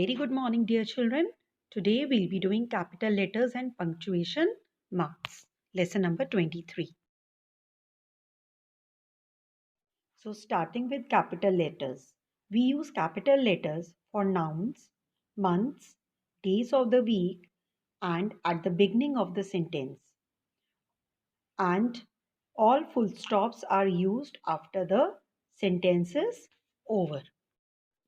very good morning, dear children. Today we'll be doing capital letters and punctuation marks. Lesson number 23. So starting with capital letters. We use capital letters for nouns, months, days of the week, and at the beginning of the sentence. And all full stops are used after the sentence is over.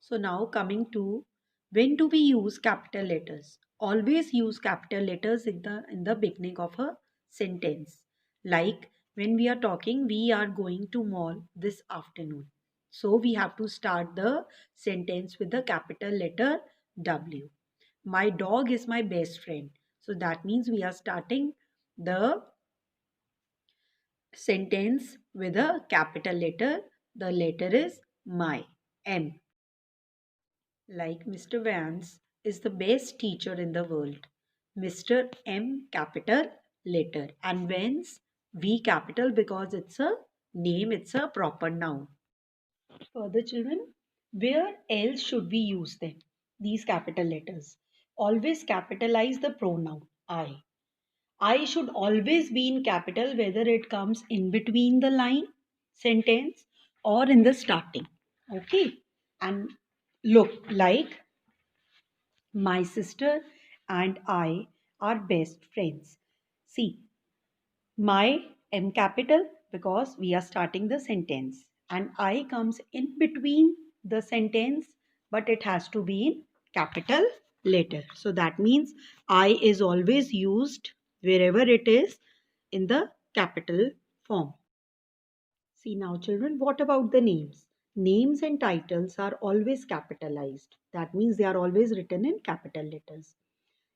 So now coming to when do we use capital letters? Always use capital letters in the beginning of a sentence. Like when we are talking, we are going to mall this afternoon. So we have to start the sentence with the capital letter W. My dog is my best friend. So that means we are starting the sentence with a capital letter. The letter is my, M. Like Mr. Vance is the best teacher in the world. Mr. M capital letter and Vance V capital because it's a name, it's a proper noun. Further children, where else should we use them? These capital letters. Always capitalize the pronoun I. I should always be in capital whether it comes in between the line, sentence or in the starting. Okay. And look like my sister and I are best friends. See, my M capital because we are starting the sentence and I comes in between the sentence but it has to be in capital letter. So that means I is always used wherever it is in the capital form. See now children, what about the names? Names and titles are always capitalized. That means they are always written in capital letters.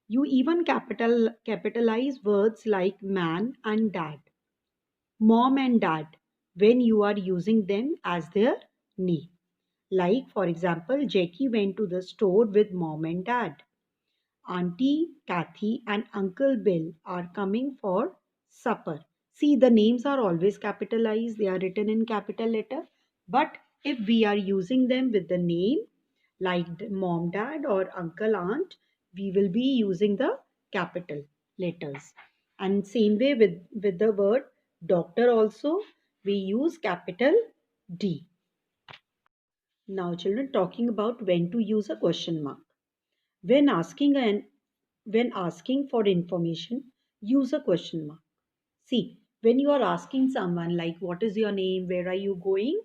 You even capitalize words like man and dad, mom and dad when you are using them as their name. Like for example, Jackie went to the store with mom and dad. Auntie Kathy and Uncle Bill are coming for supper. See, the names are always capitalized, they are written in capital letter. But if we are using them with the name like mom, dad, or uncle, aunt, we will be using the capital letters. And same way with the word doctor also, we use capital D. Now, children, talking about when to use a question mark. When asking when asking for information, use a question mark. See, when you are asking someone like what is your name, where are you going,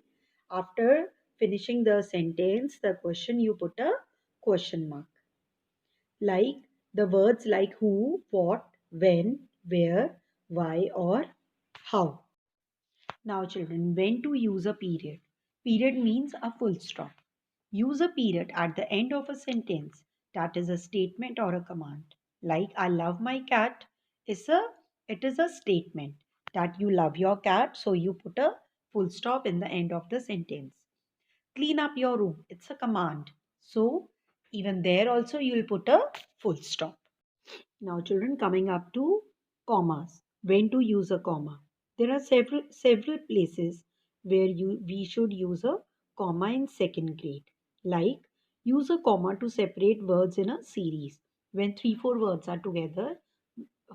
after finishing the sentence, the question you put a question mark. Like the words like who, what, when, where, why or how. Now children, when to use a period. Period means a full stop. Use a period at the end of a sentence that is a statement or a command. Like I love my cat it is a statement that you love your cat, so you put a full stop in the end of the sentence. Clean up your room, it's a command. So even there also you will put a full stop. Now children, coming up to commas. When to use a comma. There are several places where we should use a comma in second grade. Like use a comma to separate words in a series. When 3-4 words are together,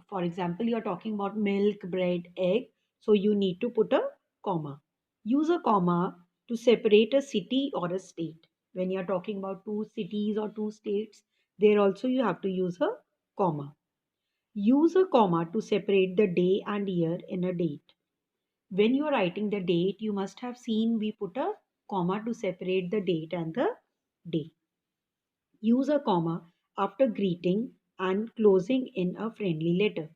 for example, you are talking about milk, bread, egg, so you need to put a comma. Use a comma to separate a city or a state. When you are talking about two cities or two states, there also you have to use a comma. Use a comma to separate the day and year in a date. When you are writing the date, you must have seen we put a comma to separate the date and the day. Use a comma after greeting and closing in a friendly letter.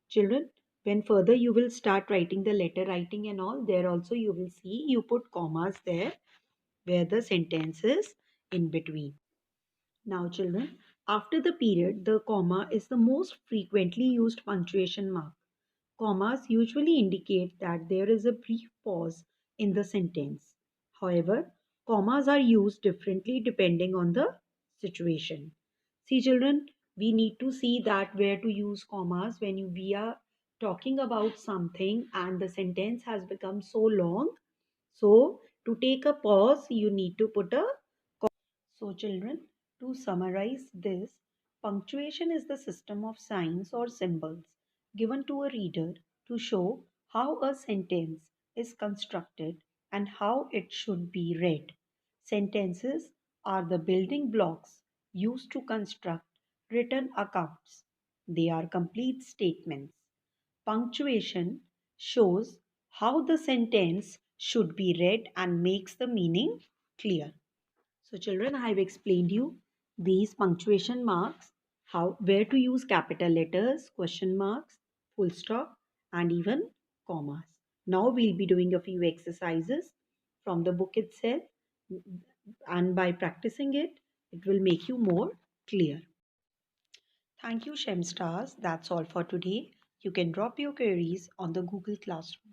Children, when further you will start writing the letter writing and all, there also you will see you put commas there where the sentence is in between. Now children, after the period, the comma is the most frequently used punctuation mark. Commas usually indicate that there is a brief pause in the sentence. However, commas are used differently depending on the situation. See children, we need to see that where to use commas when we are talking about something and the sentence has become so long. So to take a pause, you need to put a comma. So children, To summarize this, punctuation is the system of signs or symbols given to a reader to show how a sentence is constructed and how it should be read. Sentences are the building blocks used to construct written accounts. They are complete statements. Punctuation shows how the sentence should be read and makes the meaning clear. So children, I have explained you these punctuation marks, how where to use capital letters, question marks, full stop and even commas. Now we'll be doing a few exercises from the book itself, and by practicing it, it will make you more clear. Thank you, Shem Stars. That's all for today. You can drop your queries on the Google Classroom.